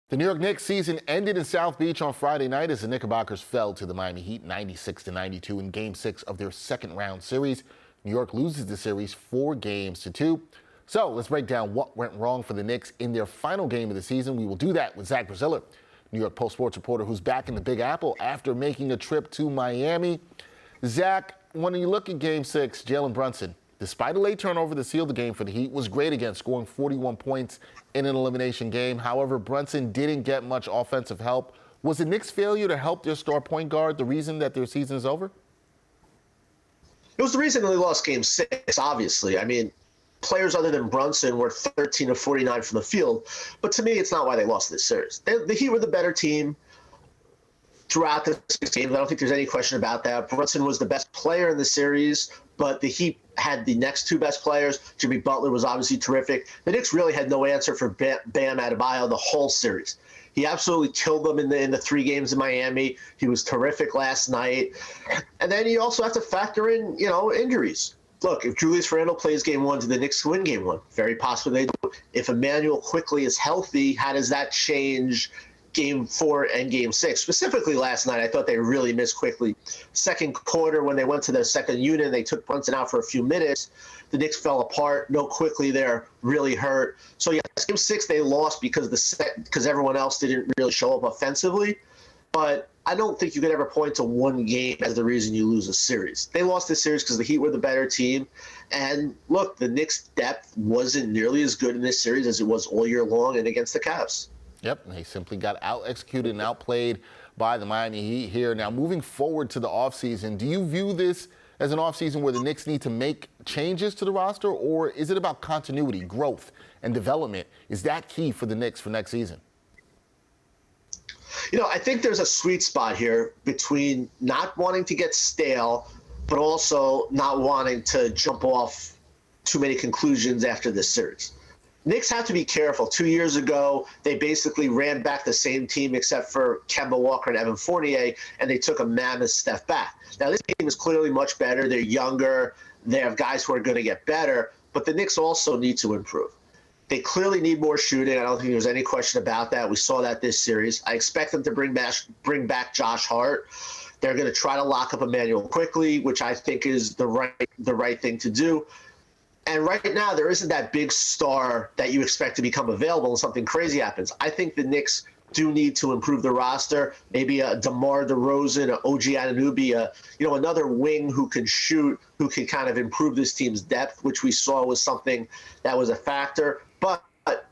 The New York Knicks season ended in South Beach on Friday night as the Knickerbockers fell to the Miami Heat 96-92 in Game 6 of their second round series. New York loses the series 4-2. So let's break down what went wrong for the Knicks in their final game of the season. We will do that with Zach Braziller, New York Post sports reporter who's back in the Big Apple after making a trip to Miami. Zach, when you look at Game 6, Jalen Brunson, despite a late turnover that sealed the game for the Heat, was great again, scoring 41 points in an elimination game. However, Brunson didn't get much offensive help. Was the Knicks' failure to help their star point guard the reason that their season is over? It was the reason they lost Game 6, obviously. I mean, players other than Brunson were 13 of 49 from the field. But to me, it's not why they lost this series. The Heat were the better team throughout the 6 games. I don't think there's any question about that. Brunson was the best player in the series, but the Heat had the next two best players. Jimmy Butler was obviously terrific. The Knicks really had no answer for Bam Adebayo the whole series. He absolutely killed them in the 3 games in Miami. He was terrific last night. And then you also have to factor in, injuries. Look, if Julius Randle plays Game 1, do the Knicks win Game 1? Very possibly they do. If Emmanuel quickly is healthy, how does that change Game 4 and Game 6? Specifically last night, I thought they really missed quickly. Second quarter, when they went to their second unit and they took Brunson out for a few minutes, the Knicks fell apart. No quickly there, really hurt. So, yes, Game 6 they lost because everyone else didn't really show up offensively. But I don't think you could ever point to one game as the reason you lose a series. They lost this series because the Heat were the better team. And, look, the Knicks' depth wasn't nearly as good in this series as it was all year long and against the Cavs. Yep, and they simply got out-executed and outplayed by the Miami Heat here. Now, moving forward to the offseason, do you view this as an offseason where the Knicks need to make changes to the roster, or is it about continuity, growth, and development? Is that key for the Knicks for next season? I think there's a sweet spot here between not wanting to get stale, but also not wanting to jump off too many conclusions after this series. Knicks have to be careful. 2 years ago, they basically ran back the same team except for Kemba Walker and Evan Fournier, and they took a mammoth step back. Now, this team is clearly much better. They're younger. They have guys who are going to get better, but the Knicks also need to improve. They clearly need more shooting. I don't think there's any question about that. We saw that this series. I expect them to bring back Josh Hart. They're going to try to lock up Emmanuel quickly, which I think is the right thing to do. And right now, there isn't that big star that you expect to become available and something crazy happens. I think the Knicks do need to improve the roster. Maybe a DeMar DeRozan, a OG Anunoby, another wing who can shoot, who can kind of improve this team's depth, which we saw was something that was a factor. But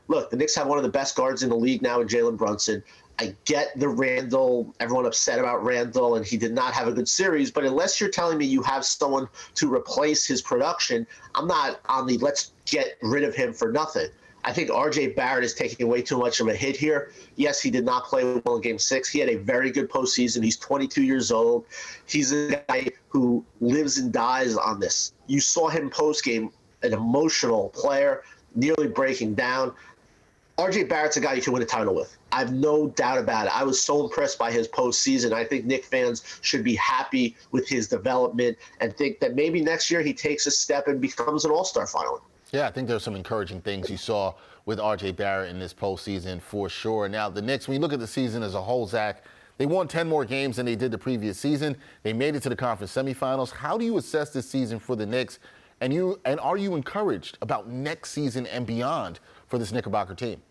look, the Knicks have one of the best guards in the league now in Jalen Brunson. I get the Randle, everyone upset about Randle, and he did not have a good series. But unless you're telling me you have someone to replace his production, I'm not on the let's get rid of him for nothing. I think R.J. Barrett is taking way too much of a hit here. Yes, he did not play well in Game 6. He had a very good postseason. He's 22 years old. He's a guy who lives and dies on this. You saw him post-game, an emotional player, nearly breaking down. R.J. Barrett's a guy you can win a title with. I have no doubt about it. I was so impressed by his postseason. I think Knicks fans should be happy with his development and think that maybe next year he takes a step and becomes an all-star finally. Yeah, I think there's some encouraging things you saw with R.J. Barrett in this postseason for sure. Now, the Knicks, when you look at the season as a whole, Zach, they won 10 more games than they did the previous season. They made it to the conference semifinals. How do you assess this season for the Knicks? And are you encouraged about next season and beyond for this Knickerbocker team?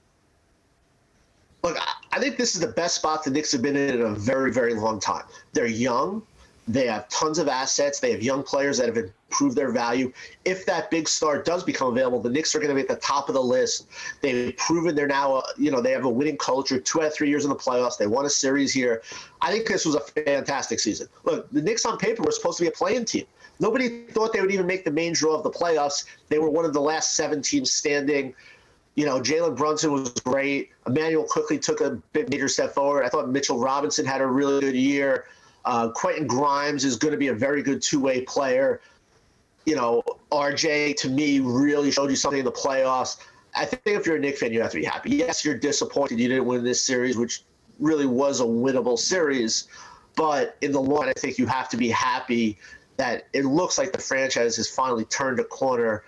Look, I think this is the best spot the Knicks have been in a very, very long time. They're young. They have tons of assets. They have young players that have improved their value. If that big star does become available, the Knicks are going to be at the top of the list. They've proven they're now, they have a winning culture, 2 out of 3 years in the playoffs. They won a series here. I think this was a fantastic season. Look, the Knicks on paper were supposed to be a play-in team. Nobody thought they would even make the main draw of the playoffs. They were one of the last 7 teams standing. Jalen Brunson was great. Emmanuel quickly took a major step forward. I thought Mitchell Robinson had a really good year. Quentin Grimes is going to be a very good two-way player. RJ, to me, really showed you something in the playoffs. I think if you're a Knicks fan, you have to be happy. Yes, you're disappointed you didn't win this series, which really was a winnable series. But in the long run, I think you have to be happy that it looks like the franchise has finally turned a corner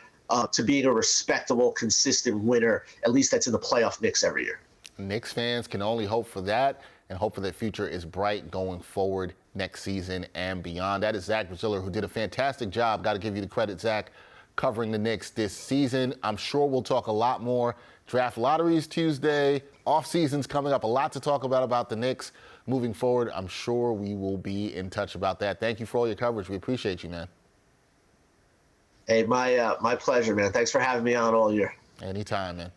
to being a respectable, consistent winner. At least that's in the playoff mix every year. Knicks fans can only hope for that and hope for that future is bright going forward next season and beyond. That is Zach Braziller, who did a fantastic job. Got to give you the credit, Zach, covering the Knicks this season. I'm sure we'll talk a lot more. Draft lotteries Tuesday. Offseason's coming up. A lot to talk about the Knicks moving forward. I'm sure we will be in touch about that. Thank you for all your coverage. We appreciate you, man. Hey, my pleasure, man. Thanks for having me on all year. Anytime, man.